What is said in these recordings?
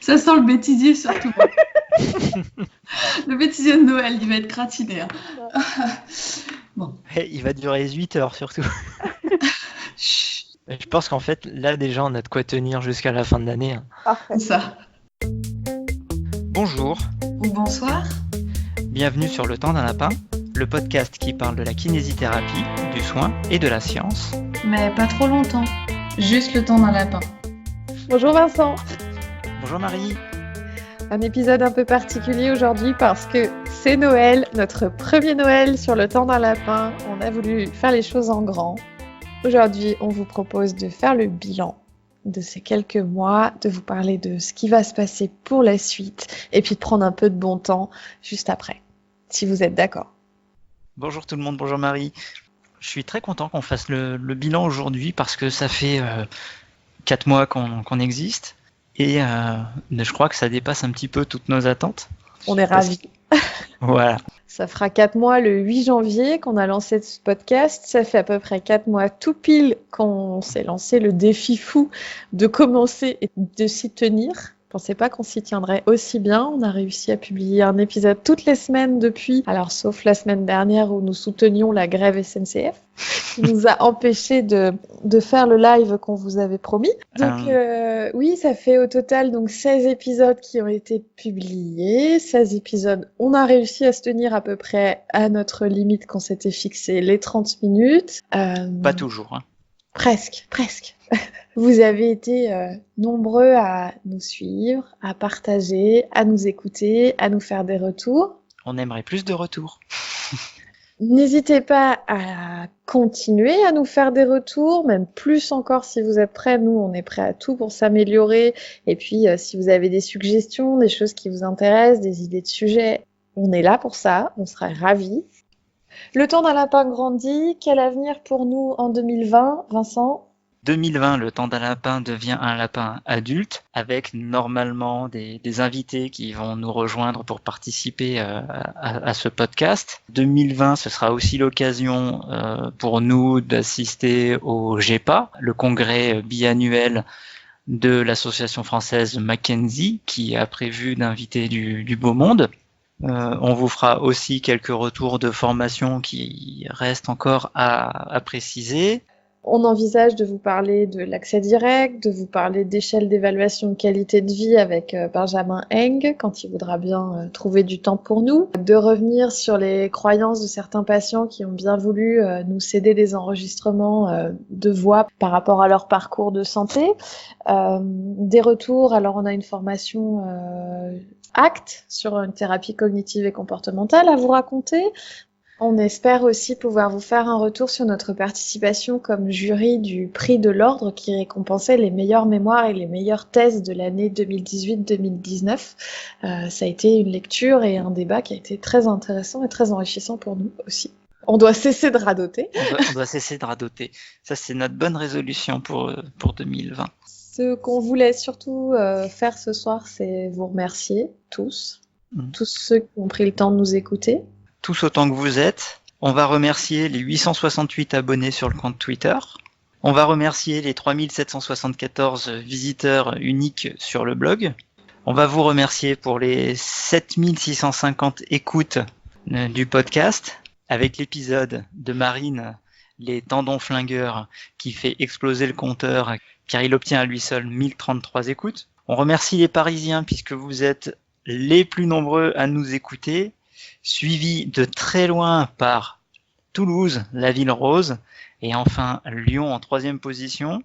Ça sent le bêtisier surtout. Le bêtisier de Noël, il va être gratiné. Hein. Bon. Et il va durer 8 heures surtout. Chut, Je pense qu'en fait, là déjà, on a de quoi tenir jusqu'à la fin de l'année. Hein. Parfait. ça. Bonjour, Ou bonsoir. bienvenue sur Le Temps d'un Lapin, le podcast qui parle de la kinésithérapie, du soin et de la science. Mais pas trop longtemps. Juste le temps d'un lapin. Bonjour Vincent. Bonjour Marie. Un épisode un peu particulier aujourd'hui parce que c'est Noël, notre premier Noël sur le temps d'un lapin. On a voulu faire les choses en grand. Aujourd'hui, on vous propose de faire le bilan de ces quelques mois, de vous parler de ce qui va se passer pour la suite et puis de prendre un peu de bon temps juste après, si vous êtes d'accord. Bonjour tout le monde, bonjour Marie. Je suis très content qu'on fasse le bilan aujourd'hui parce que ça fait 4 mois qu'on existe et je crois que ça dépasse un petit peu toutes nos attentes. On est ravis. Voilà. Ça fera 4 mois le 8 janvier qu'on a lancé ce podcast. Ça fait à peu près 4 mois tout pile qu'on s'est lancé le défi fou de commencer et de s'y tenir. Je pensais pas qu'on s'y tiendrait aussi bien. On a réussi à publier un épisode toutes les semaines depuis. Alors, sauf la semaine dernière où nous soutenions la grève SNCF, qui nous a empêchés de faire le live qu'on vous avait promis. Donc, oui, ça fait au total donc 16 épisodes qui ont été publiés. 16 épisodes. On a réussi à se tenir à peu près à notre limite qu'on s'était fixé, les 30 minutes. Pas toujours. Hein. Presque. Vous avez été nombreux à nous suivre, à partager, à nous écouter, à nous faire des retours. On aimerait plus de retours. N'hésitez pas à continuer à nous faire des retours, même plus encore si vous êtes prêts. Nous, on est prêts à tout pour s'améliorer. Et puis, si vous avez des suggestions, des choses qui vous intéressent, des idées de sujets, on est là pour ça. On serait ravis. Le temps d'un lapin grandit. Quel avenir pour nous en 2020, Vincent ? 2020, le temps d'un lapin devient un lapin adulte, avec normalement des invités qui vont nous rejoindre pour participer à ce podcast. 2020, ce sera aussi l'occasion pour nous d'assister au GEPA, le congrès biannuel de l'association française Mackenzie, qui a prévu d'inviter du beau monde. On vous fera aussi quelques retours de formation qui restent encore à préciser. On envisage de vous parler de l'accès direct, de vous parler d'échelle d'évaluation de qualité de vie avec Benjamin Eng, quand il voudra bien trouver du temps pour nous, de revenir sur les croyances de certains patients qui ont bien voulu nous céder des enregistrements de voix par rapport à leur parcours de santé, des retours. Alors on a une formation ACT sur une thérapie cognitive et comportementale à vous raconter. On espère aussi pouvoir vous faire un retour sur notre participation comme jury du prix de l'ordre qui récompensait les meilleures mémoires et les meilleures thèses de l'année 2018-2019. Ça a été une lecture et un débat qui a été très intéressant et très enrichissant pour nous aussi. On doit cesser de radoter. On doit cesser de radoter. Ça, c'est notre bonne résolution pour 2020. Ce qu'on voulait surtout faire ce soir, c'est vous remercier tous ceux qui ont pris le temps de nous écouter. Tous autant que vous êtes. On va remercier les 868 abonnés sur le compte Twitter. On va remercier les 3774 visiteurs uniques sur le blog. On va vous remercier pour les 7650 écoutes du podcast, avec l'épisode de Marine, les tendons flingueurs, qui fait exploser le compteur, car il obtient à lui seul 1033 écoutes. On remercie les Parisiens, puisque vous êtes les plus nombreux à nous écouter, suivi de très loin par Toulouse, la ville rose, et enfin Lyon en 3e position.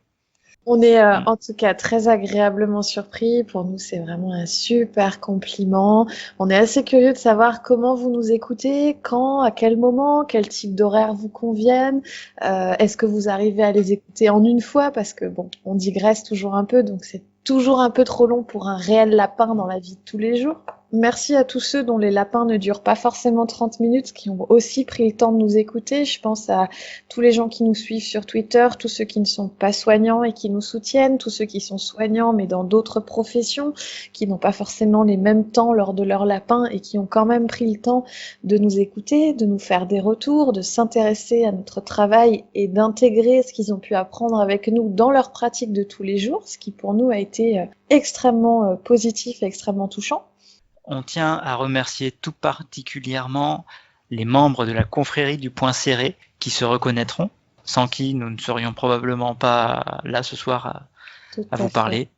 On est en tout cas très agréablement surpris. Pour nous, c'est vraiment un super compliment. On est assez curieux de savoir comment vous nous écoutez, quand, à quel moment, quel type d'horaire vous conviennent. Est-ce que vous arrivez à les écouter en une fois ? Parce que bon, on digresse toujours un peu, donc c'est toujours un peu trop long pour un réel lapin dans la vie de tous les jours. Merci à tous ceux dont les lapins ne durent pas forcément 30 minutes, qui ont aussi pris le temps de nous écouter. Je pense à tous les gens qui nous suivent sur Twitter, tous ceux qui ne sont pas soignants et qui nous soutiennent, tous ceux qui sont soignants mais dans d'autres professions, qui n'ont pas forcément les mêmes temps lors de leur lapin et qui ont quand même pris le temps de nous écouter, de nous faire des retours, de s'intéresser à notre travail et d'intégrer ce qu'ils ont pu apprendre avec nous dans leur pratique de tous les jours, ce qui pour nous a été extrêmement positif et extrêmement touchant. On tient à remercier tout particulièrement les membres de la confrérie du Point Serré qui se reconnaîtront, sans qui nous ne serions probablement pas là ce soir à vous parler.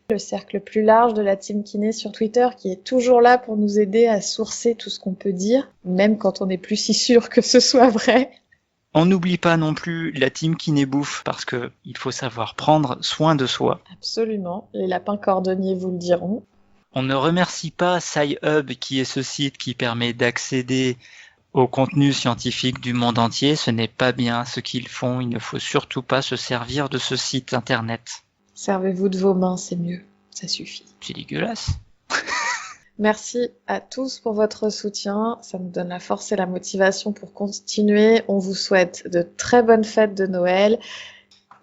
Le cercle plus large de la Team Kiné sur Twitter qui est toujours là pour nous aider à sourcer tout ce qu'on peut dire, même quand on n'est plus si sûr que ce soit vrai. On n'oublie pas non plus la Team Kiné Bouffe parce que il faut savoir prendre soin de soi. Absolument, les lapins cordonniers vous le diront. On ne remercie pas SciHub qui est ce site qui permet d'accéder au contenu scientifique du monde entier. Ce n'est pas bien ce qu'ils font. Il ne faut surtout pas se servir de ce site internet. Servez-vous de vos mains, c'est mieux. Ça suffit. C'est dégueulasse. Merci à tous pour votre soutien. Ça nous donne la force et la motivation pour continuer. On vous souhaite de très bonnes fêtes de Noël.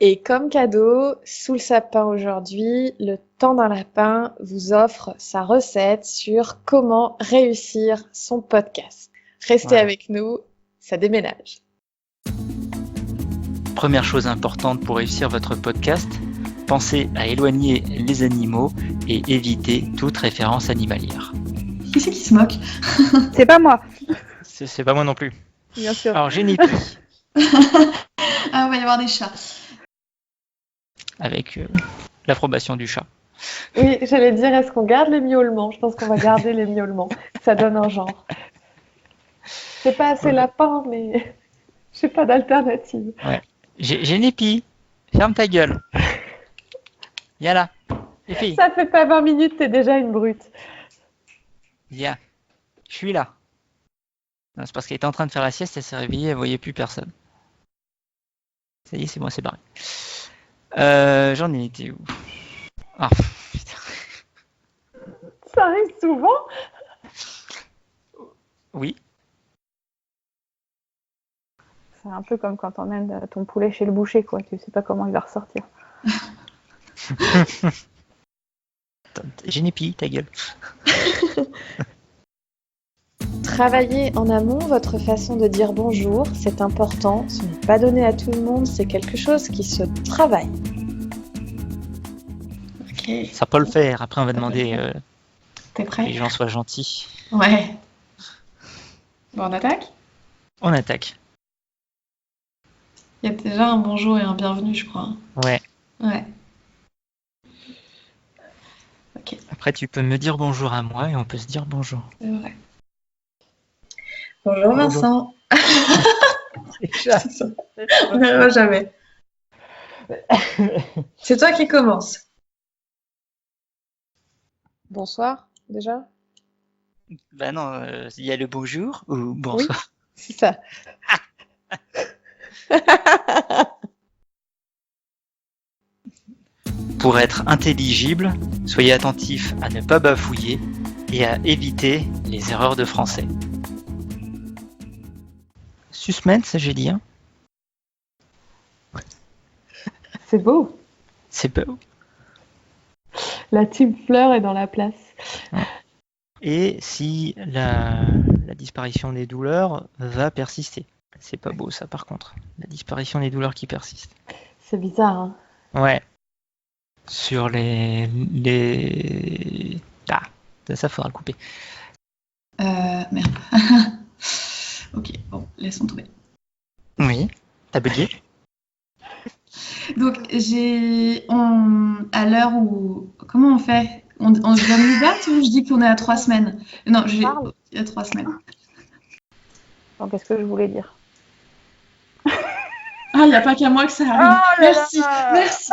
Et comme cadeau, sous le sapin aujourd'hui, le temps d'un lapin vous offre sa recette sur comment réussir son podcast. Restez avec nous, ça déménage. Première chose importante pour réussir votre podcast, pensez à éloigner les animaux et éviter toute référence animalière. Qui c'est qui se moque? C'est pas moi. C'est pas moi non plus. Bien sûr. Alors j'ai Népi. Ah, il va y avoir des chats. Avec l'approbation du chat. Oui, j'allais dire, est-ce qu'on garde les miaulements? Je pense qu'on va garder les miaulements. Ça donne un genre. C'est pas assez lapin, mais j'ai pas d'alternative. Ouais. J'ai Népi. Ferme ta gueule. Viens là. Les filles. Ça fait pas 20 minutes, t'es déjà une brute. Viens. Je suis là. Non, c'est parce qu'elle était en train de faire la sieste, elle s'est réveillée, elle voyait plus personne. Ça y est, c'est moi, c'est barré. J'en ai été où? Ah, putain. Ça arrive souvent. Oui. C'est un peu comme quand t'emmènes ton poulet chez le boucher, quoi. Tu sais pas comment il va ressortir. J'ai Népi, ta gueule. Travaillez en amont votre façon de dire bonjour, c'est important. Ce n'est pas donné à tout le monde, c'est quelque chose qui se travaille. Ok. Ça peut le faire. Après, on va demander T'es que prêt? les gens soient gentils. Ouais. Bon, on attaque? On attaque. Il y a déjà un bonjour et un bienvenue, je crois. Ouais. Ouais. Ok, Après, tu peux me dire bonjour à moi et on peut se dire bonjour. c'est vrai. Bonjour Vincent. C'est ça. On n'arrivera jamais. C'est toi qui commence. Bonsoir, déjà. Bah non, il y a le bonjour ou bonsoir. C'est ça. Pour être intelligible, soyez attentif à ne pas bafouiller et à éviter les erreurs de français. Suspense, j'ai dit. Hein. C'est beau. C'est beau. La team fleur est dans la place. Et si la disparition des douleurs va persister. C'est pas beau ça par contre. La disparition des douleurs qui persistent. C'est bizarre, hein. Ouais. Sur les... Ah, ça faudra le couper. Merde. Ok, bon, laissons tomber. Oui. T'as bugué? Donc, à l'heure où... Comment on fait? On se donne une date ou je dis qu'on est à 3 semaines? Non, il y a 3 semaines. Donc, qu'est-ce que je voulais dire? Ah, il n'y a pas qu'à moi que ça arrive. Oh là Merci, là. merci.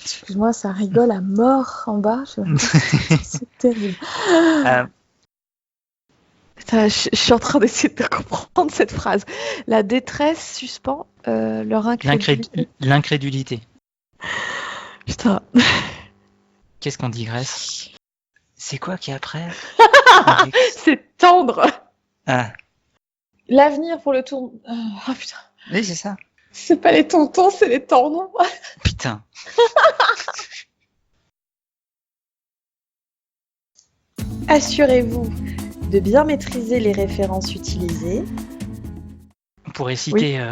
Excuse-moi, ça rigole à mort en bas. C'est terrible. Putain, je suis en train d'essayer de comprendre cette phrase. La détresse suspend leur incrédulité. L'incrédulité. Putain. Qu'est-ce qu'on digresse? C'est quoi qui est après? C'est tendre. Ah, L'avenir pour le tour. Ah putain. oui, c'est ça. C'est pas les tontons, c'est les tendons. Putain. Assurez-vous de bien maîtriser les références utilisées. On pourrait citer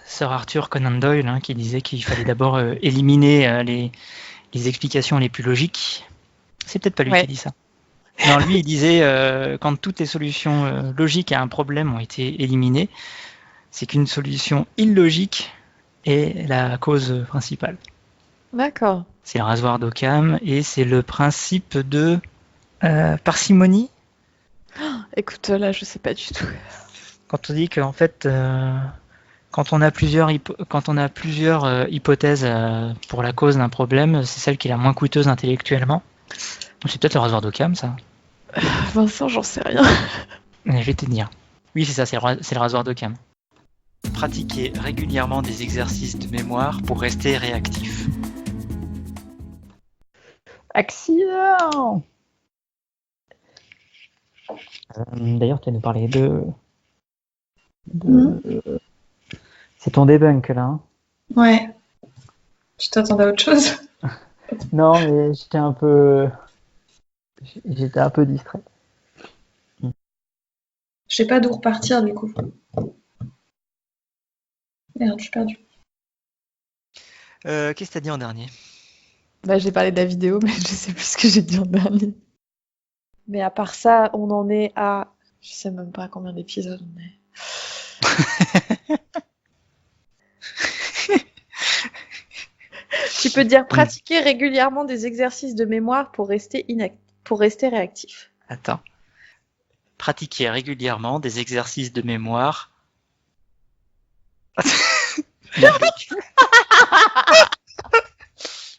Sir Arthur Conan Doyle hein, qui disait qu'il fallait d'abord éliminer les explications les plus logiques. C'est peut-être pas lui qui dit ça. Non, lui, il disait quand toutes les solutions logiques à un problème ont été éliminées, c'est qu'une solution illogique est la cause principale. D'accord. C'est le rasoir d'Occam et c'est le principe de parcimonie. Écoute, là, je sais pas du tout. Quand on dit qu'en fait, quand on a plusieurs hypothèses pour la cause d'un problème, c'est celle qui est la moins coûteuse intellectuellement. C'est peut-être le rasoir d'Occam, ça. Vincent, j'en sais rien. Je vais te dire. Oui, c'est ça, c'est le rasoir d'Occam. Pratiquer régulièrement des exercices de mémoire pour rester réactif. Accident. D'ailleurs, tu vas nous parler de... C'est ton debunk, là. Hein. Ouais. Tu t'attendais à autre chose? Non, mais j'étais un peu distrait. Je sais pas d'où repartir, du coup. Merde, je suis perdue. Qu'est-ce que t'as dit en dernier? Bah, j'ai parlé de la vidéo, mais je sais plus ce que j'ai dit en dernier. Mais à part ça, on en est à... Je sais même pas combien d'épisodes on est. Tu peux dire pratiquer régulièrement des exercices de mémoire pour rester réactif. Attends. Pratiquer régulièrement des exercices de mémoire.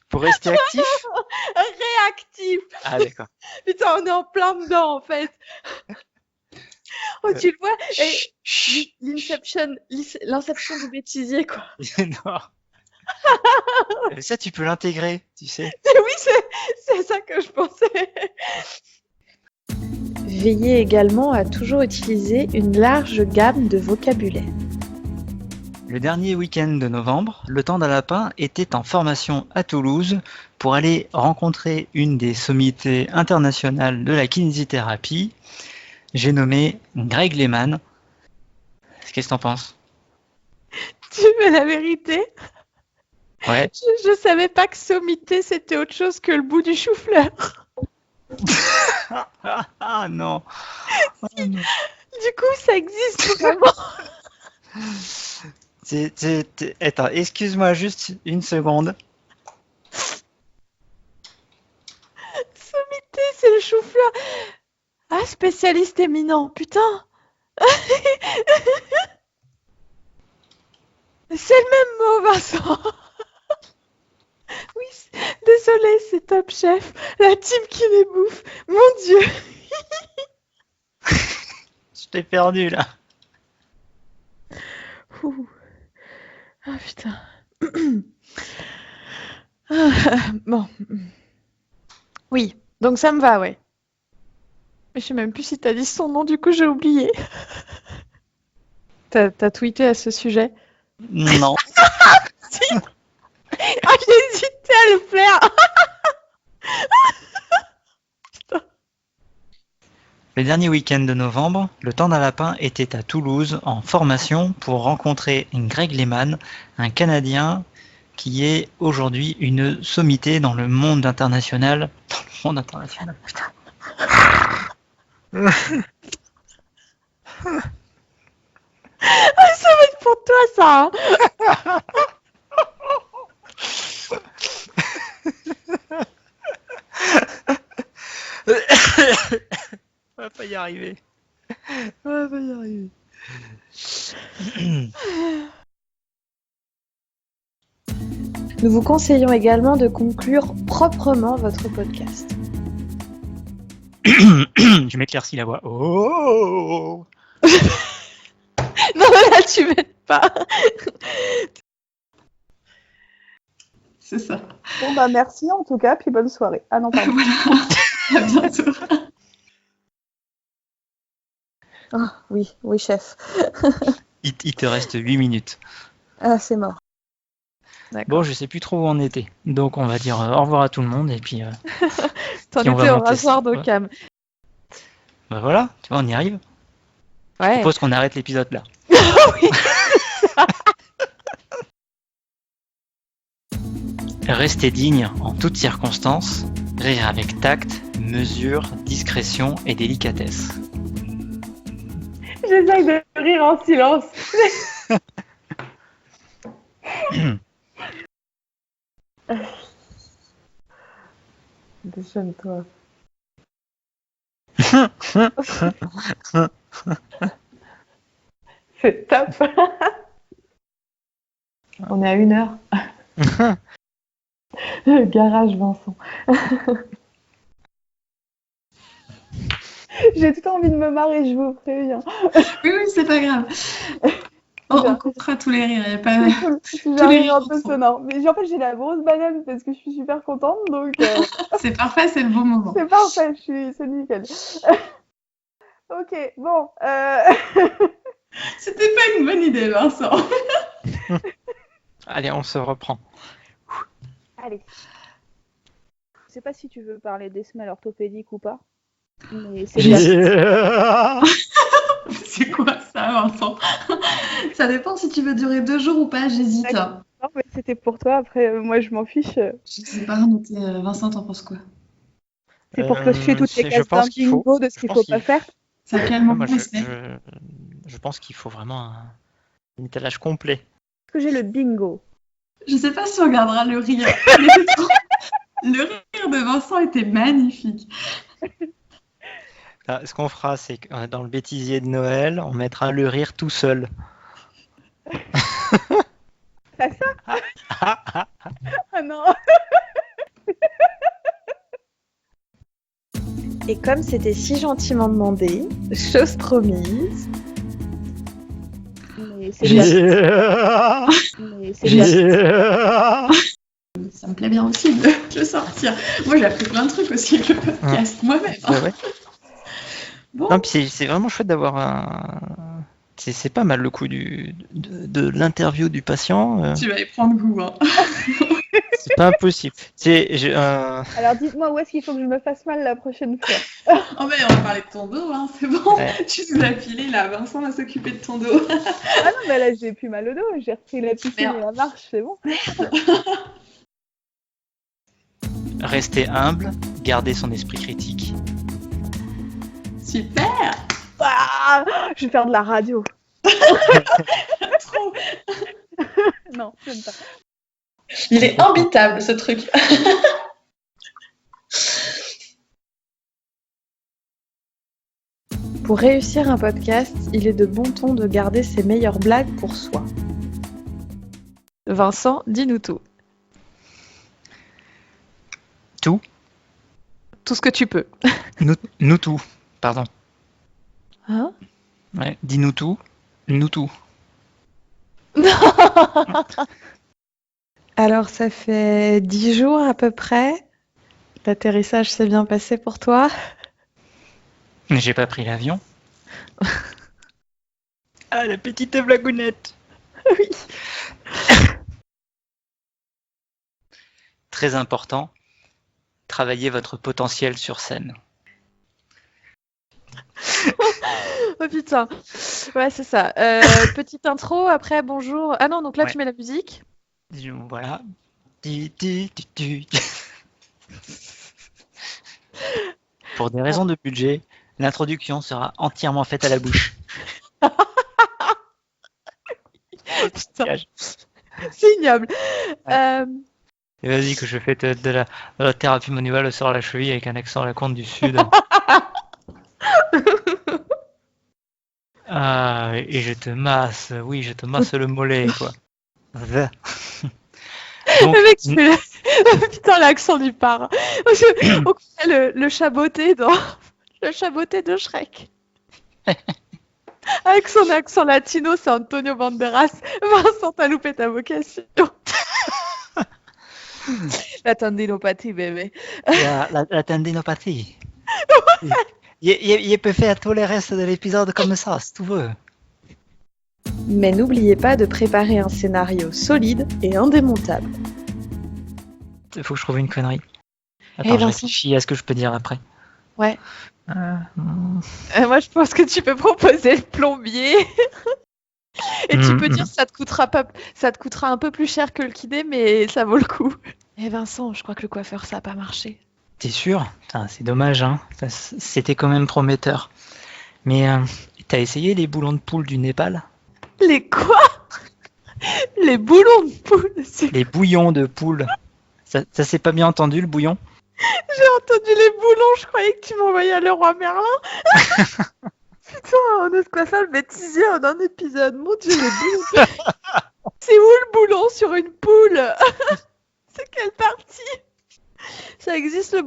Pour rester actif? Réactif. Ah d'accord. Putain, on est en plein dedans en fait. Oh, tu le vois l'inception du bêtisier quoi. Non. Ça, tu peux l'intégrer, tu sais. Oui, c'est ça que je pensais. Veillez également à toujours utiliser une large gamme de vocabulaire. Le dernier week-end de novembre, le temps d'un lapin était en formation à Toulouse pour aller rencontrer une des sommités internationales de la kinésithérapie. J'ai nommé Greg Lehman. Qu'est-ce que t'en penses? Tu veux la vérité? Ouais. Je savais pas que sommité c'était autre chose que le bout du chou-fleur. Ah non. Oh, non. Du coup, ça existe vraiment. Attends, excuse-moi juste une seconde. Sommité, c'est le chou-fleur. Ah, spécialiste éminent, putain. C'est le même mot, Vincent. Oui, désolé, c'est Top Chef, la team qui les bouffe. Mon Dieu. Je t'ai perdu là. Ouh. Ah putain. Bon. Oui, donc ça me va, ouais. Mais je sais même plus si t'as dit son nom, du coup j'ai oublié. T'as tweeté à ce sujet? Non. Si. Ah, j'ai hésité à le faire. Le dernier week-end de novembre, le temps d'un lapin était à Toulouse en formation pour rencontrer Greg Lehman, un Canadien qui est aujourd'hui une sommité dans le monde international. Dans le monde international, putain. Ça va être pour toi, ça. On va pas y arriver. On va pas y arriver. Nous vous conseillons également de conclure proprement votre podcast. Je m'éclaircis la voix. Oh. Non, là, tu m'aides pas. C'est ça. Bon, bah merci en tout cas, puis bonne soirée. Ah non, pardon. Voilà. À bientôt. Oui, chef. Il te reste 8 minutes. Ah, c'est mort. D'accord. Bon, je sais plus trop où on était. Donc, on va dire au revoir à tout le monde et puis T'en puis on va étais au monter rasoir ça. d'Occam. bah voilà, tu vois, on y arrive. Je Ouais. propose qu'on arrête l'épisode là. Restez digne en toutes circonstances, rire avec tact, mesure, discrétion et délicatesse. J'essaye de rire en silence. Déchaîne-toi. C'est top. On est à 1 heure. Le garage Vincent. J'ai tout envie de me marrer, je vous préviens. Oui, c'est pas grave. On coupera tous les rires. Il y a pas... C'est cool. Si j'ai un rire un peu sonore. Mais en fait, j'ai la grosse banane parce que je suis super contente. Donc, C'est parfait, c'est le bon moment. c'est parfait, c'est nickel. Ok, bon. C'était pas une bonne idée, Vincent. Allez, on se reprend. Allez. Je sais pas si tu veux parler des semelles orthopédiques ou pas. Mais c'est bien. C'est quoi ça, Vincent? Ça dépend si tu veux durer 2 jours ou pas, j'hésite. Non, mais c'était pour toi. Après, moi, je m'en fiche. Je sais pas noter. Vincent, t'en penses quoi? C'est pour cocher toutes les je cases pense d'un qu'il faut- bingo de ce je qu'il pense faut qu'il- pas faire. C'est à quel moment Moi, on se met je pense qu'il faut vraiment un étalage complet. Est-ce que j'ai le bingo? Je sais pas si on regardera le rire. Mais le rire de Vincent était magnifique. Là, ce qu'on fera, c'est que dans le bêtisier de Noël, on mettra le rire tout seul. Ah ça? Ah non. Et comme c'était si gentiment demandé, chose promise. Mais c'est bien. Mais c'est bien. Ça me plaît bien aussi de le sortir. Moi, j'ai appris plein de trucs aussi avec le podcast, moi-même. Ouais, ouais. Bon, Non, puis c'est vraiment chouette d'avoir un. C'est pas mal le coup de l'interview du patient. tu vas y prendre goût. Hein. C'est pas impossible. Alors dites-moi où est-ce qu'il faut que je me fasse mal la prochaine fois. Oh, ben, on va parler de ton dos, hein, c'est bon. Ouais. Tu nous as filé là, Vincent va s'occuper de ton dos. Ah non, mais là j'ai plus mal au dos. J'ai repris la piscine Merde. et la marche, c'est bon. Rester humble, garder son esprit critique. Super. Ah, je vais faire de la radio. Trop. Non, j'aime pas. Il est imbitable ce truc. Pour réussir un podcast, il est de bon ton de garder ses meilleures blagues pour soi. Vincent, dis-nous tout. Tout. Tout ce que tu peux. Nous tout. Pardon. Hein? Ouais. Dis-nous tout. Nous tout. Alors, ça fait 10 jours à peu près. L'atterrissage s'est bien passé pour toi? Mais j'ai pas pris l'avion. Ah, la petite blagounette. Oui. Très important, travaillez votre potentiel sur scène. Oh putain. Ouais, c'est ça. Petite intro, après bonjour. Ah non, donc là Ouais. tu mets la musique. Voilà. Pour des raisons de budget, l'introduction sera entièrement faite à la bouche. Putain. C'est ignoble. Et vas-y que je fais de la thérapie manuelle sur la cheville avec un accent à la Côte du Sud. Ah, et je te masse, oui, je te masse le mollet, quoi. Donc, Le mec qui fait putain l'accent du parrain. On connaît le chaboté dans le chaboté de Shrek. Avec son accent latino, c'est Antonio Banderas. Vincent, t'as loupé ta vocation. La tendinopathie, bébé. La tendinopathie. Il peut faire tout le reste de l'épisode comme ça, si tu veux. Mais n'oubliez pas de préparer un scénario solide et indémontable. Il faut que je trouve une connerie. Eh, Attends, je Vincent. réfléchis à ce que je peux dire après. Ouais. Moi, je pense que tu peux proposer le plombier. Et tu peux dire ça te coûtera un peu plus cher que le kiné, mais ça vaut le coup. Eh Vincent, je crois que le coiffeur, ça a pas marché. T'es sûr? Putain, c'est dommage, hein. C'était quand même prometteur. Mais t'as essayé les boulons de poule du Népal? Les quoi? Les boulons de poule. Les bouillons de poule. Ça s'est pas bien entendu, le bouillon? J'ai entendu les boulons, je croyais que tu m'envoyais à Leroy Merlin. Putain, on ose quoi ça le bêtisier en un épisode. Mon Dieu, les boulons. C'est où le boulon sur une poule? C'est quelle partie? Ça existe le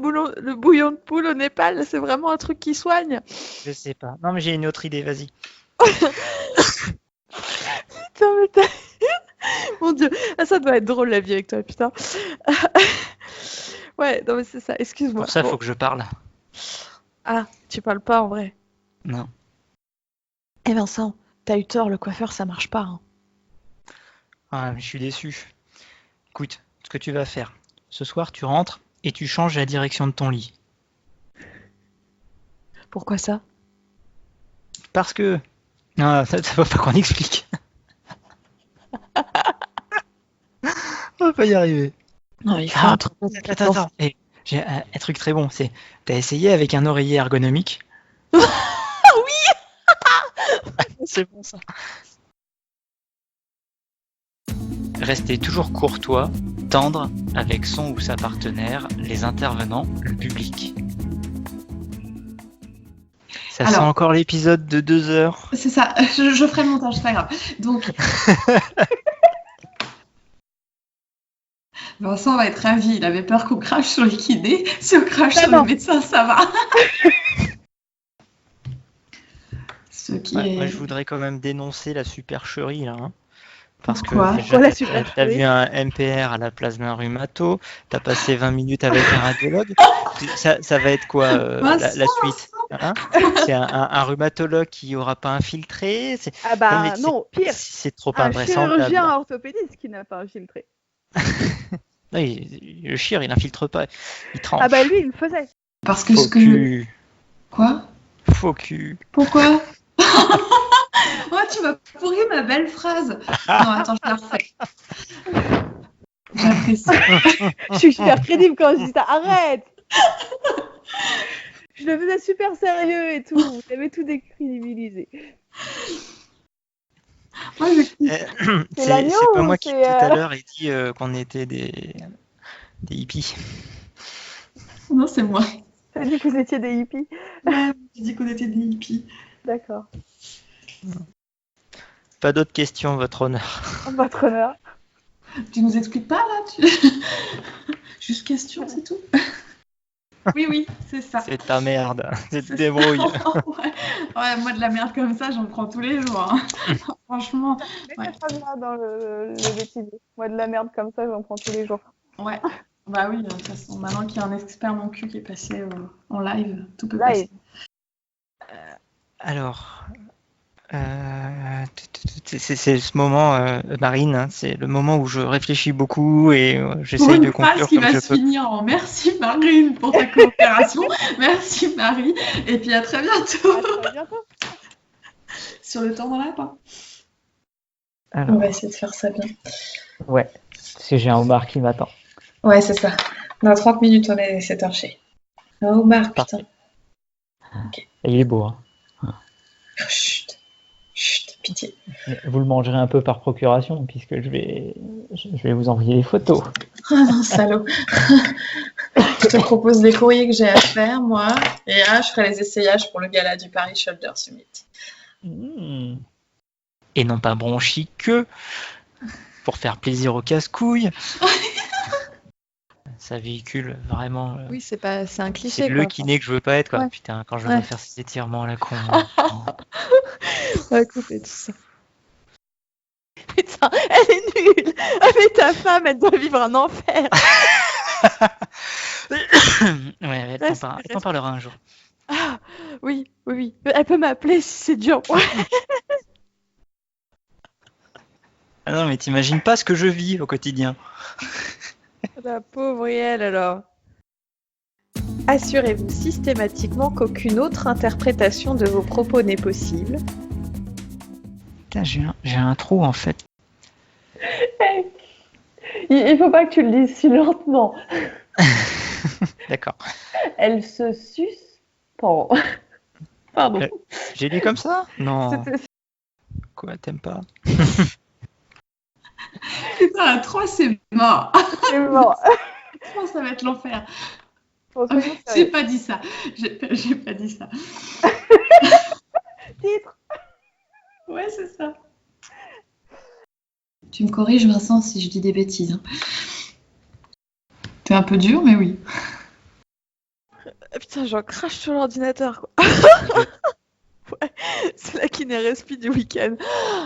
bouillon de poule au Népal? C'est vraiment un truc qui soigne? Je sais pas. Non, mais j'ai une autre idée, vas-y. Putain, mais t'as... Mon Dieu, ça doit être drôle la vie avec toi, putain. Ouais, non mais c'est ça, excuse-moi. Pour ça, Bon. faut que je parle. Ah, tu parles pas en vrai. Non. Eh Vincent, t'as eu tort, le coiffeur, ça marche pas. Hein. Ah, je suis déçu. Écoute, ce que tu vas faire. Ce soir, tu rentres et tu changes la direction de ton lit. Pourquoi ça? Parce que... Non, ça va pas qu'on explique. On va pas y arriver. Non, il faut Ah, un truc. attends. Et j'ai un truc très bon, c'est... T'as essayé avec un oreiller ergonomique? Oui. C'est bon ça. Restez toujours courtois, tendre avec son ou sa partenaire, les intervenants, le public. Ça Alors. sent encore l'épisode de 2 heures. C'est ça, je ferai le montage, c'est pas grave. Donc, Vincent va être ravi. Il avait peur qu'on crache sur les kinés. Si on crache sur les médecins, ça va. Ce qui est... Moi, je voudrais quand même dénoncer la supercherie là. Hein. Parce Pourquoi que Pourquoi la supercherie? t'as vu un MPR à la place d'un rhumato, t'as passé 20 minutes avec un radiologue. Ça va être quoi la suite hein? C'est un rhumatologue qui aura pas infiltré. Ah bah mais non, pire. C'est trop Un invraisemblable. chirurgien orthopédiste qui n'a pas infiltré. Non, le chir, il infiltre pas, il tranche. Ah bah lui, il le faisait. Parce que Faux ce que... cul. Quoi? Faux cul. Pourquoi? Oh, tu m'as pourri ma belle phrase. Non, attends, je la refais. J'apprécie. Je suis super crédible quand je dis ça. Arrête. Je le faisais super sérieux et tout. Vous avez tout décrédibilisé. Moi, je... C'est l'agneau pas ou moi qui c'est, tout à l'heure ai dit qu'on était des hippies. Non, c'est moi. T'as dit que vous étiez des hippies? Ouais, j'ai dit qu'on était des hippies. D'accord. Pas d'autres questions, votre honneur. Votre honneur. Tu nous expliques pas, là Juste question, c'est tout. Oui, c'est ça. C'est ta merde. Tu te débrouilles. Ouais, moi, de la merde comme ça, j'en prends tous les jours. Hein. Franchement. Mets cette phrase-là dans le bêtisier. Moi, de la merde comme ça, j'en prends tous les jours. Ouais. Bah oui, de toute façon, maintenant qu'il y a un expert mon cul qui est passé en live, tout peut Live. passer. Alors, c'est ce moment, Marine, hein, c'est le moment où je réfléchis beaucoup et Pour j'essaye une de phrase conclure qui comme va je se peux. finir en merci Marine pour ta coopération. Merci Marie. Et puis à très bientôt. À très bientôt. Sur le temps dans la lapin. Alors, On va essayer de faire ça bien. ouais, parce que j'ai un homard qui m'attend. Ouais, c'est ça. Dans 30 minutes, on est 7 torché. Un homard, putain. Et il est beau, hein. Chut, chut, pitié. Mais vous le mangerez un peu par procuration, puisque je vais vous envoyer les photos. Ah non, salaud. Je te propose les courriers que j'ai à faire, moi. Et je ferai les essayages pour le gala du Paris Shoulder Summit. Mmh. Et non pas bronchi que pour faire plaisir aux casse-couilles. Ça véhicule vraiment. Oui, c'est un cliché. C'est le quoi. kiné que je veux pas être, quoi. Ouais. Putain, quand je dois Ouais. faire ces étirements à la con. Ouais, écoutez, tout ça. Putain, elle est nulle. nul. Ah, mais ta femme, elle doit vivre un enfer. Ouais, Reste- elle t'en parlera un jour. Ah, oui. Elle peut m'appeler si c'est dur. Ouais. Ah non, mais t'imagines pas ce que je vis au quotidien. La pauvre Riel, alors. Assurez-vous systématiquement qu'aucune autre interprétation de vos propos n'est possible. Putain, j'ai un trou en fait. Il faut pas que tu le dises si lentement. D'accord. Elle se suspend. Pardon. J'ai lu comme ça? Non. C'était- Quoi, t'aimes pas? Putain, à 3, c'est mort. C'est bon. 3, ça va être l'enfer. Faut Ah, se mais dire J'ai pas dit ça. J'ai pas dit ça. titre. Ouais, c'est ça. Tu me corriges, Vincent, si je dis des bêtises. Hein. T'es un peu dur, mais oui. Ah, putain, j'en crache sur l'ordinateur, quoi. Ouais, c'est la kiné-respi du week-end.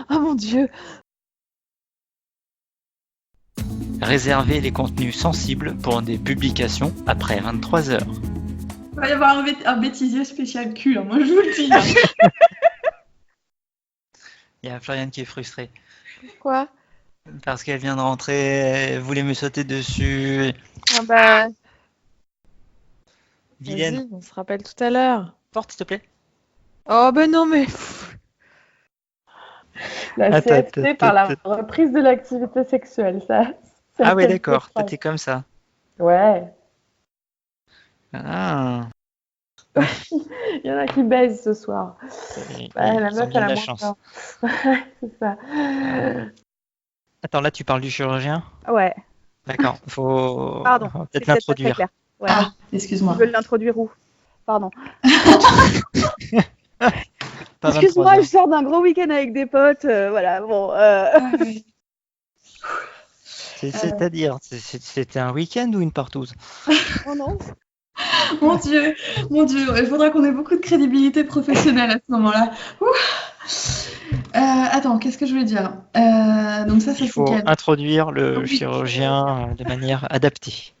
Ah mon Dieu. Réservez les contenus sensibles pour des publications après 23 heures. Il va y avoir un bêtisier spécial cul, hein, moi je vous le dis. Hein. Il y a Floriane qui est frustrée Quoi? parce qu'elle vient de rentrer, elle voulait me sauter dessus. Ah bah, Vilaine, vas-y, on se rappelle tout à l'heure. porte s'il te plaît. Oh ben non mais... La Attends, CFT par la reprise de l'activité sexuelle, ça. Ah ouais, fait d'accord, phrase. t'es comme ça. Ouais. Ah, Il y en a qui baisent ce soir. Ouais, la ils ont meuf, bien elle a de la moins chance. peur. Ouais, c'est ça. Attends, là tu parles du chirurgien? Ouais, D'accord, faut pardon. faut c'est peut-être peut-être pas très l'introduire. clair. Ouais. Ah, excuse-moi. Je veux l'introduire où? Pardon. Pas 23 Excuse-moi, heures. je sors d'un gros week-end avec des potes. Voilà, bon. Ah, oui. C'est-à-dire, c'était un week-end ou une partouze? Oh non. Mon Dieu, il faudra qu'on ait beaucoup de crédibilité professionnelle à ce moment-là. Ouh. Attends, qu'est-ce que je voulais dire? Donc ça, c'est Il faut quel? introduire le Oui. chirurgien de manière adaptée.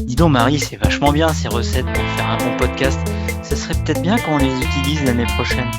Dis donc Marie, c'est vachement bien ces recettes pour faire un bon podcast. Ça serait peut-être bien qu'on les utilise l'année prochaine.